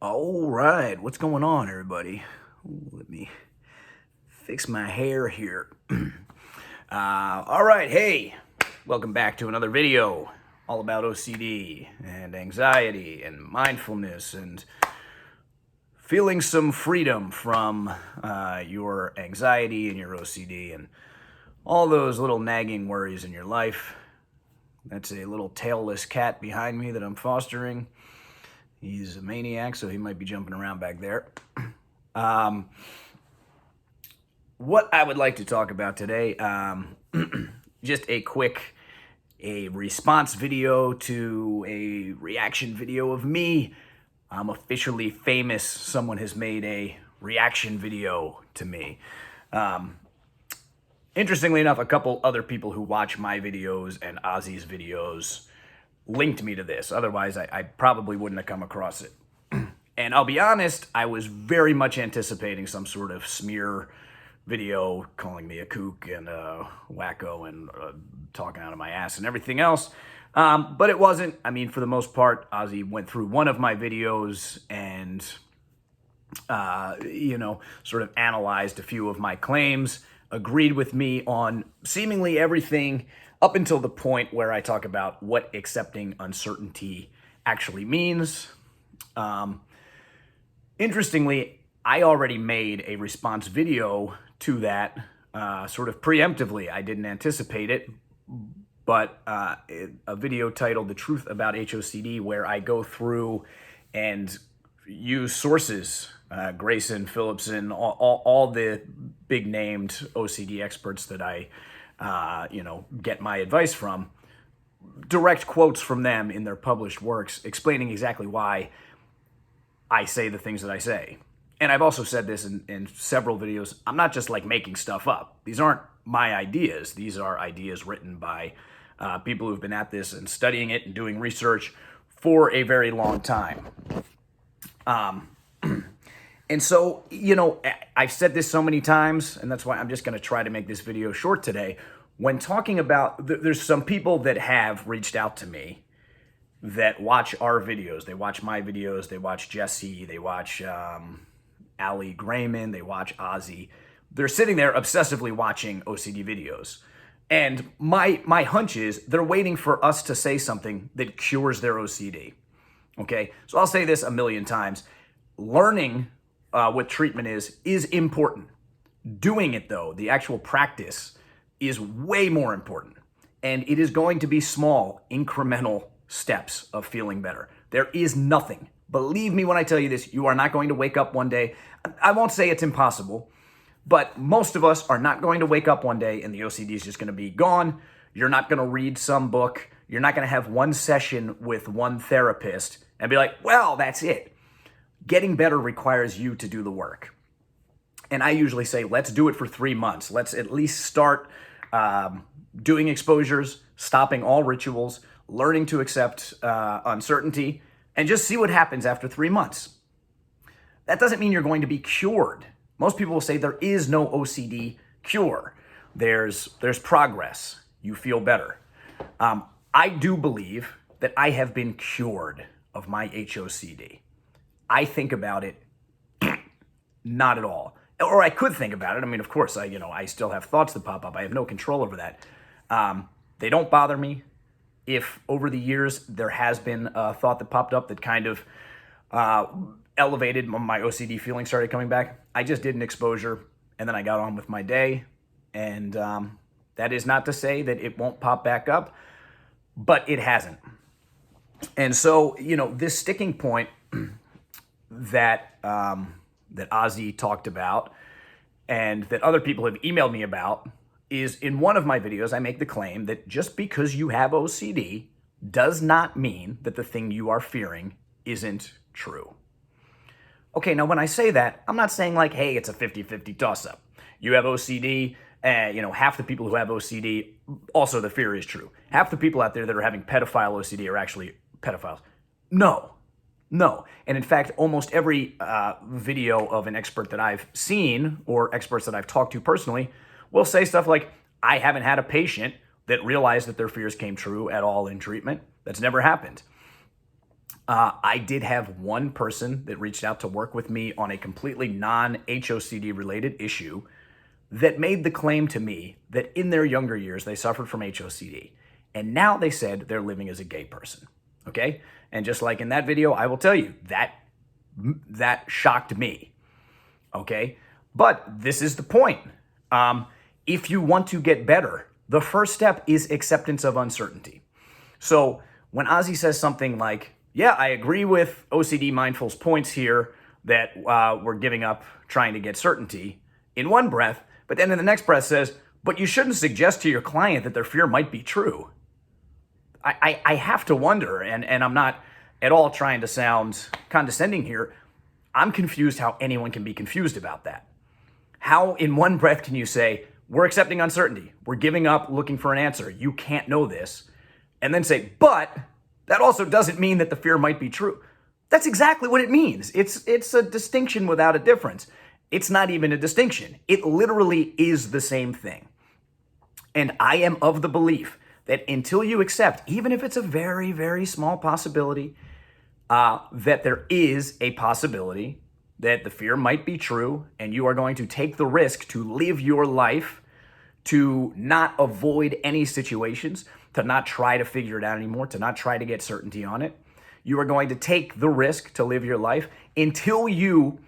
All right, what's going on, everybody? Ooh, let me fix my hair here. All right, hey, welcome back to another video all about OCD and anxiety and mindfulness and feeling some freedom from your anxiety and your OCD and all those little nagging worries in your life. That's a little tailless cat behind me that I'm fostering. He's a maniac, so he might be jumping around back there. Um, what I would like to talk about today, just a response video to a reaction video of me. I'm officially famous. Someone has made a reaction video to me. Um, Interestingly enough, a couple other people who watch my videos and Ozzy's videos linked me to this. Otherwise, I probably wouldn't have come across it. And I'll be honest, I was very much anticipating some sort of smear video calling me a kook and a wacko and talking out of my ass and everything else. But it wasn't. I mean, for the most part, Ozzy went through one of my videos and, sort of analyzed a few of my claims, agreed with me on seemingly everything up until the point where I talk about what accepting uncertainty actually means. Interestingly, I already made a response video to that sort of preemptively. I didn't anticipate it, but a video titled The Truth About HOCD, where I go through and use sources, Grayson, Phillipson, all the big named OCD experts that I, get my advice from, direct quotes from them in their published works explaining exactly why I say the things that I say. And I've also said this in several videos. I'm not just like making stuff up. These aren't my ideas. These are ideas written by people who've been at this and studying it and doing research for a very long time. And so, I've said this so many times, and that's why I'm just going to try to make this video short today. When talking about, there's some people that have reached out to me that watch our videos. They watch my videos. They watch Jesse. They watch Ali Grayman. They watch Ozzy. They're sitting there obsessively watching OCD videos. And my hunch is they're waiting for us to say something that cures their OCD. Okay? So I'll say this a million times. Learning what treatment is important. Doing it, though, the actual practice, is way more important. And it is going to be small, incremental steps of feeling better. There is nothing. Believe me when I tell you this, you are not going to wake up one day. I won't say it's impossible, but most of us are not going to wake up one day and the OCD is just going to be gone. You're not going to read some book. You're not going to have one session with one therapist and be like, well, that's it. Getting better requires you to do the work. And I usually say, let's do it for 3 months. Let's at least start doing exposures, stopping all rituals, learning to accept uncertainty, and just see what happens after 3 months. That doesn't mean you're going to be cured. Most people will say there is no OCD cure. There's progress. You feel better. I do believe that I have been cured of my HOCD. I think about it not at all. Or I could think about it. I mean, of course, I still have thoughts that pop up. I have no control over that. They don't bother me. If over the years there has been a thought that popped up that kind of elevated my OCD feeling started coming back, I just did an exposure and then I got on with my day. And that is not to say that it won't pop back up, but it hasn't. And so, this sticking point that Ozzy talked about and that other people have emailed me about is in one of my videos, I make the claim that just because you have OCD does not mean that the thing you are fearing isn't true. Okay, now when I say that, I'm not saying like, hey, it's a 50-50 toss-up. You have OCD, half the people who have OCD, also the fear is true. Half the people out there that are having pedophile OCD are actually pedophiles. No. And in fact, almost every video of an expert that I've seen or experts that I've talked to personally will say stuff like, I haven't had a patient that realized that their fears came true at all in treatment. That's never happened. I did have one person that reached out to work with me on a completely non-HOCD related issue that made the claim to me that in their younger years they suffered from HOCD. And now they said they're living as a gay person. Okay? And just like in that video, I will tell you that shocked me. Okay? But this is the point. If you want to get better, the first step is acceptance of uncertainty. So when Ozzy says something like, yeah, I agree with OCD Mindful's points here that we're giving up trying to get certainty in one breath, but then in the next breath says, but you shouldn't suggest to your client that their fear might be true. I have to wonder, and I'm not at all trying to sound condescending here. I'm confused how anyone can be confused about that. How in one breath can you say, we're accepting uncertainty, we're giving up looking for an answer, you can't know this, and then say, but that also doesn't mean that the fear might be true. That's exactly what it means. It's a distinction without a difference. It's not even a distinction. It literally is the same thing. And I am of the belief that until you accept, even if it's a very, very small possibility, that there is a possibility that the fear might be true and you are going to take the risk to live your life, to not avoid any situations, to not try to figure it out anymore, to not try to get certainty on it. You are going to take the risk to live your life until you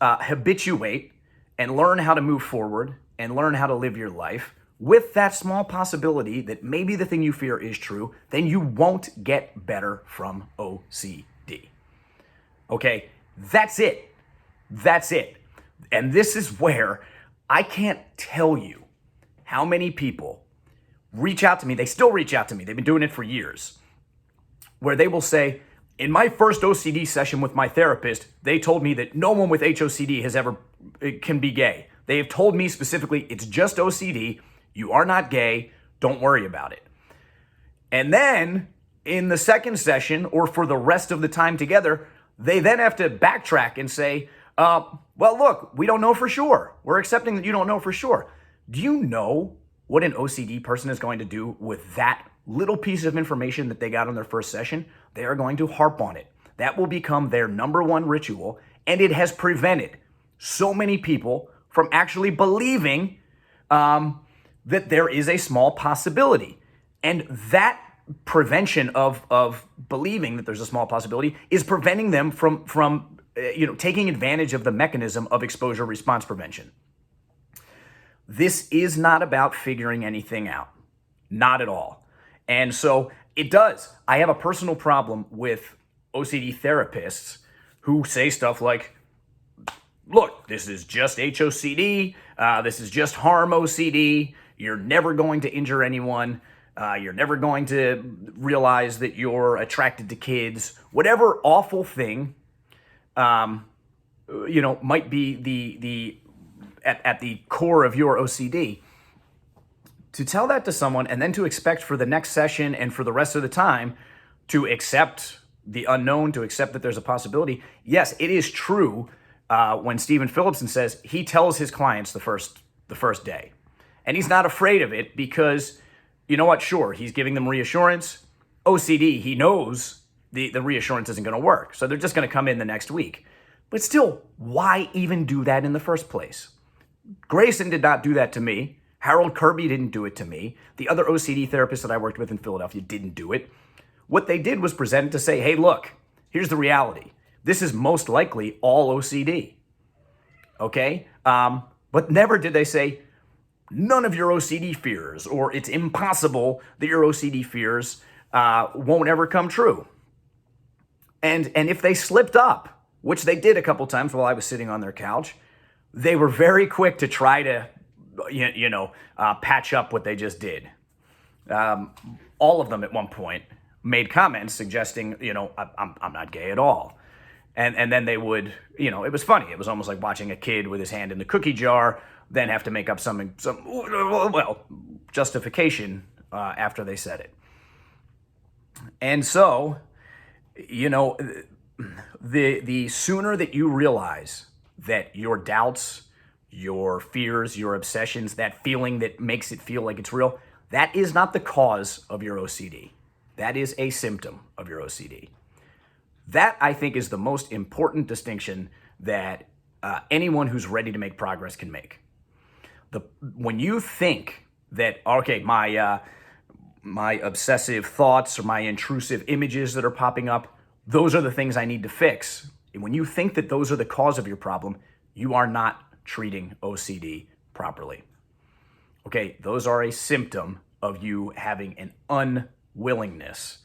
habituate and learn how to move forward and learn how to live your life with that small possibility that maybe the thing you fear is true. Then you won't get better from OCD. Okay, that's it. That's it. And this is where I can't tell you how many people reach out to me. They still reach out to me. They've been doing it for years, where they will say, in my first OCD session with my therapist, they told me that no one with HOCD can be gay. They have told me specifically, it's just OCD. You are not gay. Don't worry about it. And then in the second session, or for the rest of the time together, they then have to backtrack and say, well, look, we don't know for sure. We're accepting that you don't know for sure. Do you know what an OCD person is going to do with that little piece of information that they got on their first session? They are going to harp on it. That will become their number one ritual, and it has prevented so many people from actually believing that there is a small possibility. And that prevention of believing that there's a small possibility is preventing them from taking advantage of the mechanism of exposure response prevention. This is not about figuring anything out. Not at all. And so it does. I have a personal problem with OCD therapists who say stuff like, look, this is just HOCD. This is just harm OCD. You're never going to injure anyone. You're never going to realize that you're attracted to kids. Whatever awful thing, might be at the core of your OCD. To tell that to someone and then to expect for the next session and for the rest of the time to accept the unknown, to accept that there's a possibility. Yes, it is true when Stephen Phillipson says he tells his clients the first day. And he's not afraid of it because, you know what, sure, he's giving them reassurance. OCD, he knows the reassurance isn't going to work. So they're just going to come in the next week. But still, why even do that in the first place? Grayson did not do that to me. Harold Kirby didn't do it to me. The other OCD therapists that I worked with in Philadelphia didn't do it. What they did was present it to say, hey, look, here's the reality. This is most likely all OCD. Okay? But never did they say, none of your OCD fears, or it's impossible that your OCD fears won't ever come true. And if they slipped up, which they did a couple times while I was sitting on their couch, they were very quick to try to, patch up what they just did. All of them at one point made comments suggesting, I'm not gay at all. And then they would, it was funny. It was almost like watching a kid with his hand in the cookie jar, then have to make up some justification after they said it. And so, the sooner that you realize that your doubts, your fears, your obsessions, that feeling that makes it feel like it's real, that is not the cause of your OCD. That is a symptom of your OCD. That, I think, is the most important distinction that anyone who's ready to make progress can make. When you think that, okay, my obsessive thoughts or my intrusive images that are popping up, those are the things I need to fix. And when you think that those are the cause of your problem, you are not treating OCD properly. Okay, those are a symptom of you having an unwillingness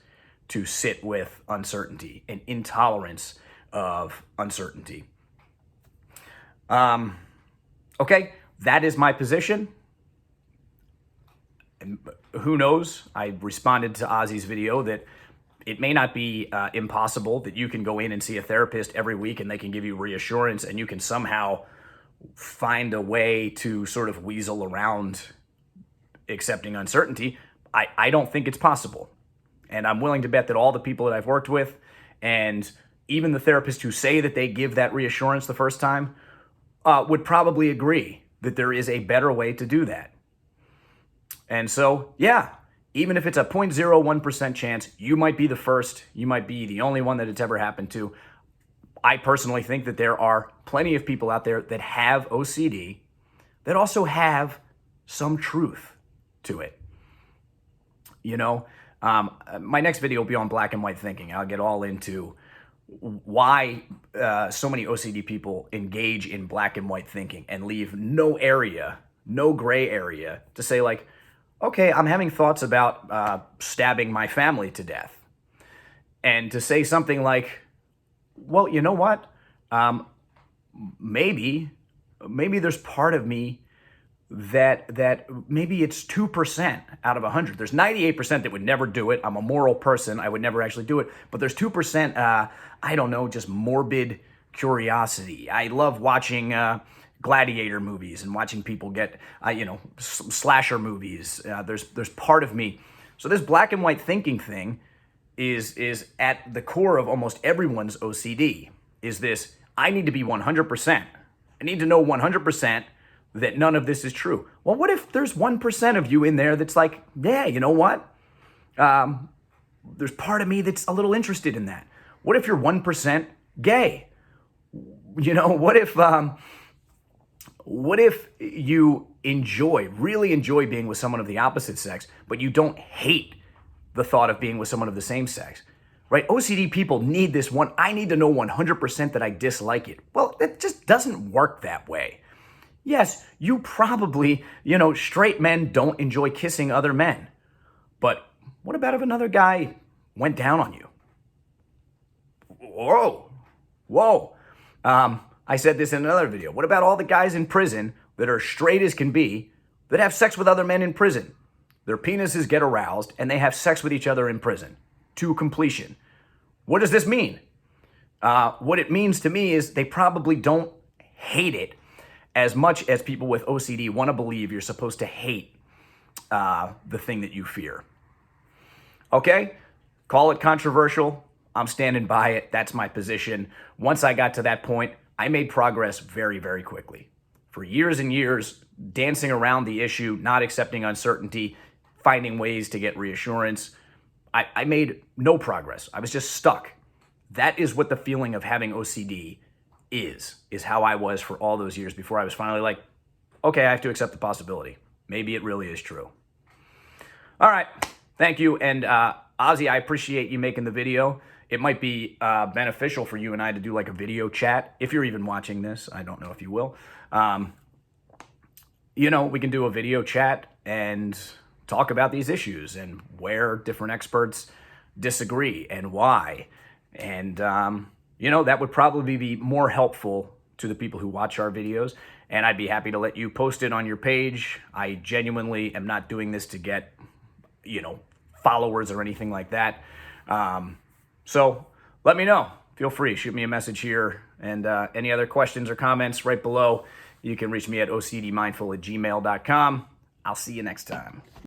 to sit with uncertainty, an intolerance of uncertainty. Okay, that is my position. And who knows? I responded to Ozzy's video that it may not be impossible that you can go in and see a therapist every week and they can give you reassurance and you can somehow find a way to sort of weasel around accepting uncertainty. I don't think it's possible. And I'm willing to bet that all the people that I've worked with and even the therapists who say that they give that reassurance the first time would probably agree that there is a better way to do that. And so, yeah, even if it's a 0.01% chance, you might be the first, you might be the only one that it's ever happened to. I personally think that there are plenty of people out there that have OCD that also have some truth to it. You know, my next video will be on black and white thinking. I'll get all into why so many OCD people engage in black and white thinking and leave no area, no gray area to say like, okay, I'm having thoughts about stabbing my family to death. And to say something like, well, you know what? Maybe there's part of me that maybe it's 2% out of 100. There's 98% that would never do it. I'm a moral person. I would never actually do it. But there's 2%, I don't know, just morbid curiosity. I love watching gladiator movies and watching people get, slasher movies. There's part of me. So this black and white thinking thing is at the core of almost everyone's OCD. Is this, I need to be 100%. I need to know 100% that none of this is true. Well, what if there's 1% of you in there that's like, yeah, you know what? There's part of me that's a little interested in that. What if you're 1% gay? You know, what if you really enjoy being with someone of the opposite sex, but you don't hate the thought of being with someone of the same sex, right? OCD people need this one. I need to know 100% that I dislike it. Well, it just doesn't work that way. Yes, you probably, straight men don't enjoy kissing other men. But what about if another guy went down on you? Whoa. I said this in another video. What about all the guys in prison that are straight as can be that have sex with other men in prison? Their penises get aroused and they have sex with each other in prison to completion. What does this mean? What it means to me is they probably don't hate it as much as people with OCD want to believe you're supposed to hate the thing that you fear. Okay? Call it controversial. I'm standing by it. That's my position. Once I got to that point, I made progress very, very quickly. For years and years, dancing around the issue, not accepting uncertainty, finding ways to get reassurance, I made no progress. I was just stuck. That is what the feeling of having OCD is how I was for all those years before I was finally like, okay, I have to accept the possibility. Maybe it really is true. All right. Thank you. And Ozzy, I appreciate you making the video. It might be beneficial for you and I to do like a video chat. If you're even watching this, I don't know if you will. We can do a video chat and talk about these issues and where different experts disagree and why. And, that would probably be more helpful to the people who watch our videos. And I'd be happy to let you post it on your page. I genuinely am not doing this to get, followers or anything like that. So let me know. Feel free. Shoot me a message here. And any other questions or comments right below, you can reach me at ocdmindful@gmail.com. I'll see you next time.